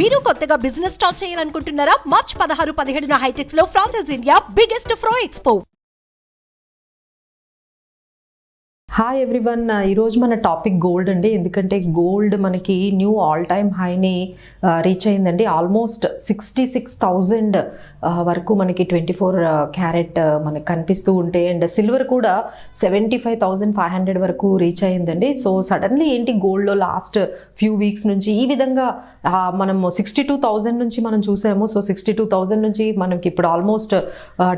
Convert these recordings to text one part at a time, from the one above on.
మీరు కొత్తగా business start చేయాలనుకుంటున్నారా? మార్చ్ 16-17 హైటెక్స్ లో franchise India biggest ఫ్రో expo. Hi everyone, ఈరోజు మన టాపిక్ గోల్డ్ అండి. ఎందుకంటే గోల్డ్ మనకి న్యూ ఆల్ టైమ్ హైని రీచ్ అయిందండి. ఆల్మోస్ట్ 66,000 వరకు మనకి 24 క్యారెట్ మనకి కనిపిస్తూ ఉంటే, అండ్ సిల్వర్ కూడా 75,500 వరకు రీచ్ అయిందండి. సో సడన్లీ ఏంటి గోల్డ్లో లాస్ట్ ఫ్యూ వీక్స్ నుంచి ఈ విధంగా మనము 62,000 నుంచి మనం చూసాము. సో 62,000 నుంచి మనకి ఇప్పుడు ఆల్మోస్ట్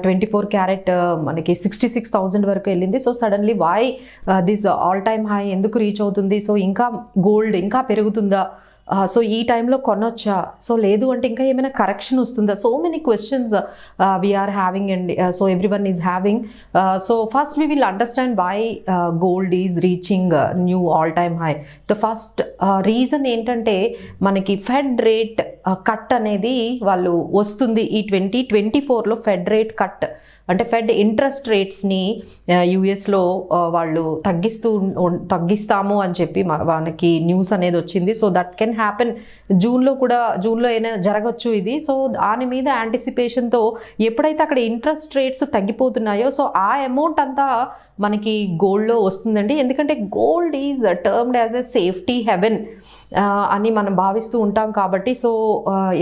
24 క్యారెట్ మనకి 66,000 వరకు వెళ్ళింది. So suddenly why this all time high ఎందుకు రీచ్ అవుతుంది? సో ఇంకా గోల్డ్ ఇంకా పెరుగుతుందా? సో ఈ టైంలో కొనొచ్చా? సో లేదు అంటే ఇంకా ఏమైనా కరెక్షన్ వస్తుందా? So many questions we are having and so every one is having. So first we will understand why gold is reaching new all time high. The first reason ఏంటంటే మనకి ఫెడ్ రేట్ కట్ అనేది వాళ్ళు వస్తుంది. ఈ 2024లో fed rate cut అంటే fed interest రేట్స్ని యూఎస్లో వాళ్ళు తగ్గిస్తాము అని చెప్పి మనకి న్యూస్ అనేది వచ్చింది. సో దట్ కెన్ హ్యాపెన్ జూన్లో అయినా జరగచ్చు ఇది. సో దాని మీద యాంటిసిపేషన్తో ఎప్పుడైతే అక్కడ ఇంట్రెస్ట్ రేట్స్ తగ్గిపోతున్నాయో సో ఆ అమౌంట్ అంతా మనకి గోల్డ్లో వస్తుందండి. ఎందుకంటే gold is termed as a safety haven అని మనం భావిస్తూ ఉంటాం కాబట్టి. సో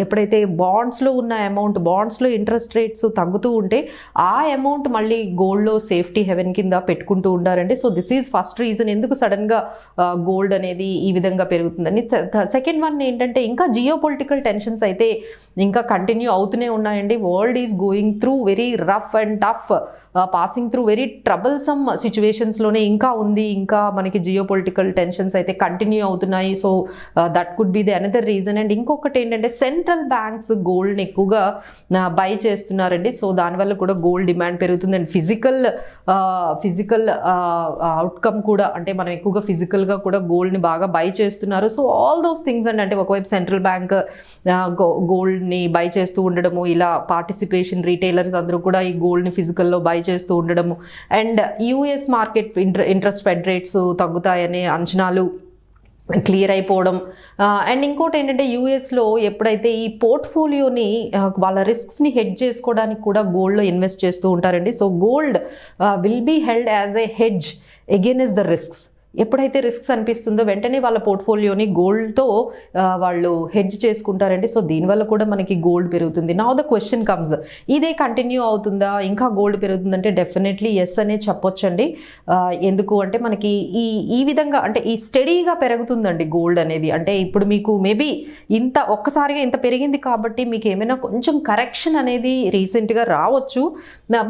ఎప్పుడైతే బాండ్స్లో ఉన్న అమౌంట్, బాండ్స్లో ఇంట్రెస్ట్ రేట్స్ తగ్గుతూ ఉంటే ఆ అమౌంట్ మళ్ళీ గోల్డ్లో సేఫ్టీ హెవెన్ కింద పెట్టుకుంటూ ఉంటారండి. So this is first reason ఎందుకు సడన్గా గోల్డ్ అనేది ఈ విధంగా పెరుగుతుందని. సెకండ్ వన్ ఏంటంటే ఇంకా జియో పొలిటికల్ టెన్షన్స్ అయితే ఇంకా కంటిన్యూ అవుతూనే ఉన్నాయండి. World is going through very rough and tough, passing through very troublesome సిచ్యువేషన్స్లోనే ఇంకా ఉంది. ఇంకా మనకి జియో పొలిటికల్ టెన్షన్స్ అయితే కంటిన్యూ అవుతున్నాయి. So that could be the another reason. And ఇంకొకటి ఏంటంటే సెంట్రల్ బ్యాంక్స్ గోల్డ్ని ఎక్కువగా బై చేస్తున్నారండి. సో దానివల్ల కూడా గోల్డ్ డిమాండ్ పెరుగుతుంది. అండ్ ఫిజికల్ అవుట్కమ్ కూడా అంటే మనం ఎక్కువగా ఫిజికల్గా కూడా గోల్డ్ని బాగా బై చేస్తున్నారు. సో ఆల్ దోస్ థింగ్స్ అండి. అంటే ఒకవైపు సెంట్రల్ బ్యాంక్ గోల్డ్ని బై చేస్తూ ఉండడము, ఇలా పార్టిసిపేషన్ రీటైలర్స్ అందరూ కూడా ఈ గోల్డ్ని ఫిజికల్లో బై చేస్తూ ఉండడము, and US market interest fed rates తగ్గుతాయనే అంచనాలు క్లియర్ అయిపోవడం. అండ్ ఇంకోటి ఏంటంటే యూఎస్లో ఎప్పుడైతే ఈ పోర్ట్ఫోలియోని వాళ్ళ రిస్క్స్ని హెడ్జ్ చేసుకోవడానికి కూడా గోల్డ్లో ఇన్వెస్ట్ చేస్తూ ఉంటారండి. So gold will be held as a hedge against the risks. ఎప్పుడైతే రిస్క్స్ అనిపిస్తుందో వెంటనే వాళ్ళ పోర్ట్ఫోలియోని గోల్డ్తో వాళ్ళు హెడ్జ్ చేసుకుంటారండి. సో దీనివల్ల కూడా మనకి గోల్డ్ పెరుగుతుంది. నౌ ద క్వశ్చన్ కమ్స్, ఇదే కంటిన్యూ అవుతుందా? ఇంకా గోల్డ్ పెరుగుతుందంటే డెఫినెట్లీ ఎస్ అనే చెప్పొచ్చండి. ఎందుకు అంటే మనకి ఈ విధంగా అంటే ఈ స్టడీగా పెరుగుతుందండి గోల్డ్ అనేది. అంటే ఇప్పుడు మీకు మేబీ ఒక్కసారిగా ఇంత పెరిగింది కాబట్టి మీకు ఏమైనా కొంచెం కరెక్షన్ అనేది రీసెంట్గా రావచ్చు.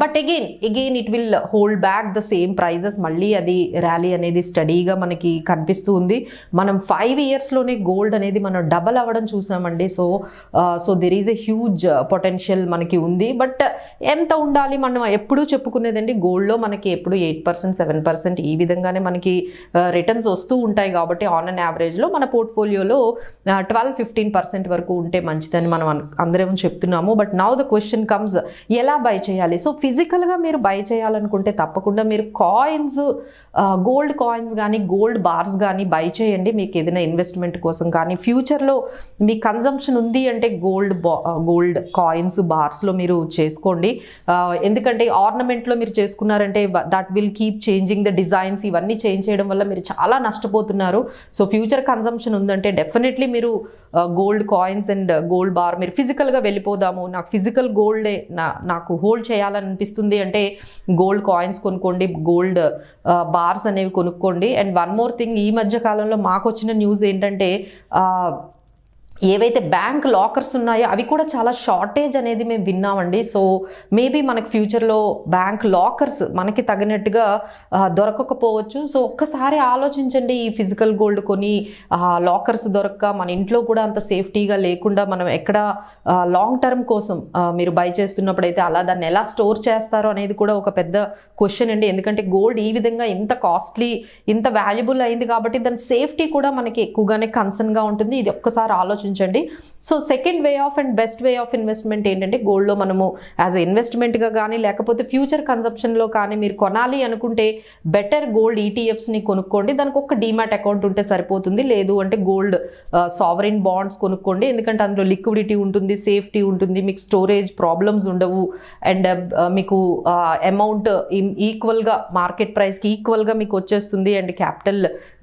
But again it will hold back the same prices. మళ్ళీ అది ర్యాలీ అనేది స్టడీగా మనకి కనిపిస్తూ ఉంది. మనం 5 ఇయర్స్లోనే గోల్డ్ అనేది మనం డబల్ అవ్వడం చూసామండి. So there is a huge potential మనకి ఉంది. బట్ ఎంత ఉండాలి? మనం ఎప్పుడూ చెప్పుకునేదండి గోల్డ్లో మనకి ఎప్పుడు 8%, 7% ఈ విధంగానే మనకి రిటర్న్స్ వస్తూ ఉంటాయి. కాబట్టి ఆన్ అన్ యావరేజ్లో మన పోర్ట్ఫోలియోలో 12-15% వరకు ఉంటే మంచిదని మనం అందరం చెప్తున్నాము. But now the question comes, ఎలా బై చేయాలి? సో ఫిజికల్గా మీరు బై చేయాలనుకుంటే తప్పకుండా మీరు కాయిన్స్, గోల్డ్ కాయిన్స్ కానీ గోల్డ్ బార్స్ కానీ బై చేయండి. మీకు ఏదైనా ఇన్వెస్ట్మెంట్ కోసం కానీ ఫ్యూచర్లో మీ కన్జంప్షన్ ఉంది అంటే గోల్డ్ కాయిన్స్ బార్స్లో మీరు చేసుకోండి. ఎందుకంటే ఆర్నమెంట్లో మీరు చేసుకున్నారంటే that will keep changing the designs. ఇవన్నీ చేంజ్ చేయడం వల్ల మీరు చాలా నష్టపోతున్నారు. సో ఫ్యూచర్ కన్జంప్షన్ ఉందంటే డెఫినెట్లీ మీరు gold coins and gold bar మీరు ఫిజికల్గా వెళ్ళిపోదాము, నాకు ఫిజికల్ గోల్డే నాకు హోల్డ్ చేయాలని అనిపిస్తుంది అంటే గోల్డ్ కాయిన్స్ కొనుక్కోండి, గోల్డ్ బార్స్ అనేవి కొనుక్కోండి. అండ్ వన్ మోర్ థింగ్, ఈ మధ్య కాలంలో మాకు వచ్చిన న్యూస్ ఏంటంటే ఏవైతే బ్యాంక్ లాకర్స్ ఉన్నాయో అవి కూడా చాలా షార్టేజ్ అనేది మేము విన్నామండి. సో మేబీ మనకు ఫ్యూచర్లో బ్యాంక్ లాకర్స్ మనకి తగినట్టుగా దొరకకపోవచ్చు. సో ఒక్కసారి ఆలోచించండి, ఈ ఫిజికల్ గోల్డ్ కొని లాకర్స్ దొరక్క మన ఇంట్లో కూడా అంత సేఫ్టీగా లేకుండా మనం ఎక్కడ లాంగ్ టర్మ్ కోసం మీరు బై చేస్తున్నప్పుడైతే అలా దాన్ని ఎలా స్టోర్ చేస్తారో అనేది కూడా ఒక పెద్ద క్వశ్చన్ అండి. ఎందుకంటే గోల్డ్ ఈ విధంగా ఇంత కాస్ట్లీ, ఇంత వాల్యుబుల్ అయింది కాబట్టి దాని సేఫ్టీ కూడా మనకి ఎక్కువగానే కన్సర్న్గా ఉంటుంది. ఇది ఒక్కసారి ఆలోచించండి. ఆలోచించండి. So second way of and best way of investment ఏంటంటే గోల్డ్లో మనము యాజ్ ఎ ఇన్వెస్ట్మెంట్గా కానీ లేకపోతే ఫ్యూచర్ కన్సంప్షన్లో కానీ మీరు కొనాలి అనుకుంటే బెటర్ గోల్డ్ ఈటీఎఫ్స్ని కొనుక్కోండి. దానికి ఒక డీమాట్ అకౌంట్ ఉంటే సరిపోతుంది. లేదు అంటే గోల్డ్ సావరిన్ బాండ్స్ కొనుక్కోండి. ఎందుకంటే అందులో లిక్విడిటీ ఉంటుంది, సేఫ్టీ ఉంటుంది, మీకు స్టోరేజ్ ప్రాబ్లమ్స్ ఉండవు, అండ్ మీకు అమౌంట్ ఈక్వల్గా మార్కెట్ ప్రైస్కి ఈక్వల్గా మీకు వచ్చేస్తుంది, అండ్ క్యాపిటల్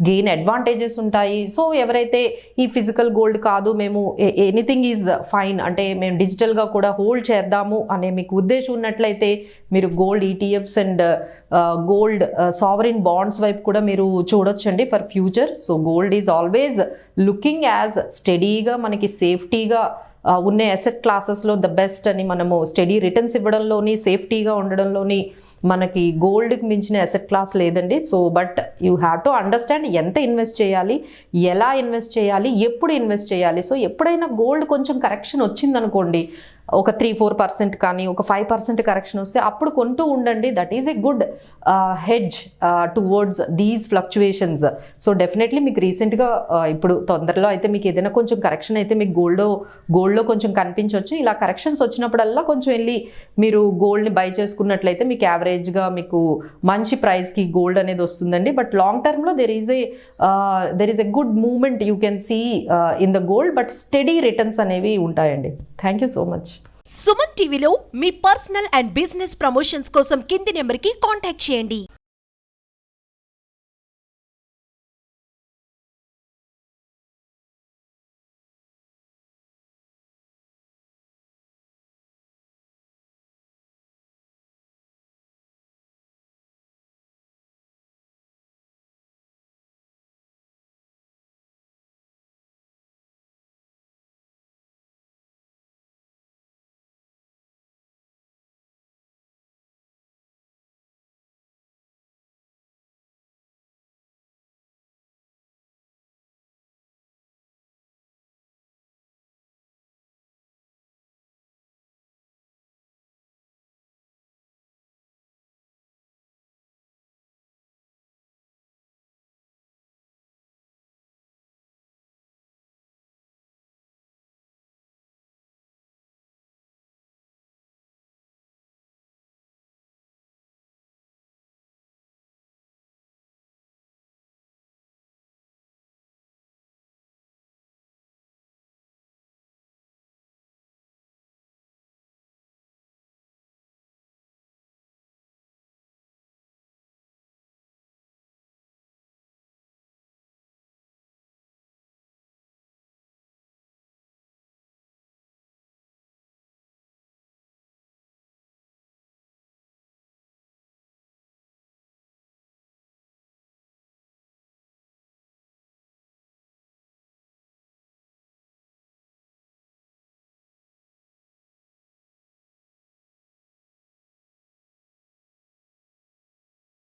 గెయిన్ అడ్వాంటేజెస్ ఉంటాయి. సో ఎవరైతే ఈ ఫిజికల్ గోల్డ్ కాదు, మేము ఎనీథింగ్ ఈజ్ ఫైన్ అంటే మేము డిజిటల్గా కూడా హోల్డ్ చేద్దాము అనే మీకు ఉద్దేశం ఉన్నట్లయితే మీరు gold ETFs and gold sovereign bonds వైపు కూడా మీరు చూడొచ్చండి for future. So gold is always looking as స్టడీగా మనకి సేఫ్టీగా ఉన్న అసెట్ క్లాసెస్లో ద బెస్ట్ అని మనము స్టడీ రిటర్న్స్ ఇవ్వడంలోని సేఫ్టీగా ఉండడంలోని మనకి గోల్డ్కి మించిన అసెట్ క్లాస్ లేదండి. So but you have to understand ఎంత ఇన్వెస్ట్ చేయాలి, ఎలా ఇన్వెస్ట్ చేయాలి, ఎప్పుడు ఇన్వెస్ట్ చేయాలి. సో ఎప్పుడైనా గోల్డ్ కొంచెం కరెక్షన్ వచ్చిందనుకోండి, ఒక 3-4% కానీ ఒక 5% కరెక్షన్ వస్తే అప్పుడు కొంటూ ఉండండి. That is a good hedge towards these fluctuations. So definitely మీకు రీసెంట్గా ఇప్పుడు తొందరలో అయితే మీకు ఏదైనా కొంచెం కరెక్షన్ అయితే మీకు గోల్డ్లో కొంచెం కనిపించవచ్చు. ఇలా కరెక్షన్స్ వచ్చినప్పుడల్లా కొంచెం వెళ్ళి మీరు గోల్డ్ని బై చేసుకున్నట్లయితే మీకు యావరేజ్గా మీకు మంచి ప్రైస్కి గోల్డ్ అనేది వస్తుందండి. బట్ లాంగ్ టర్మ్లో there is a good movement you can see in the gold, but steady returns అనేవి ఉంటాయండి. Thank you so much. Suman టీవీలో మీ పర్సనల్ అండ్ బిజినెస్ ప్రమోషన్స్ కోసం కింది నెంబర్కి కాంటాక్ట్ చేయండి.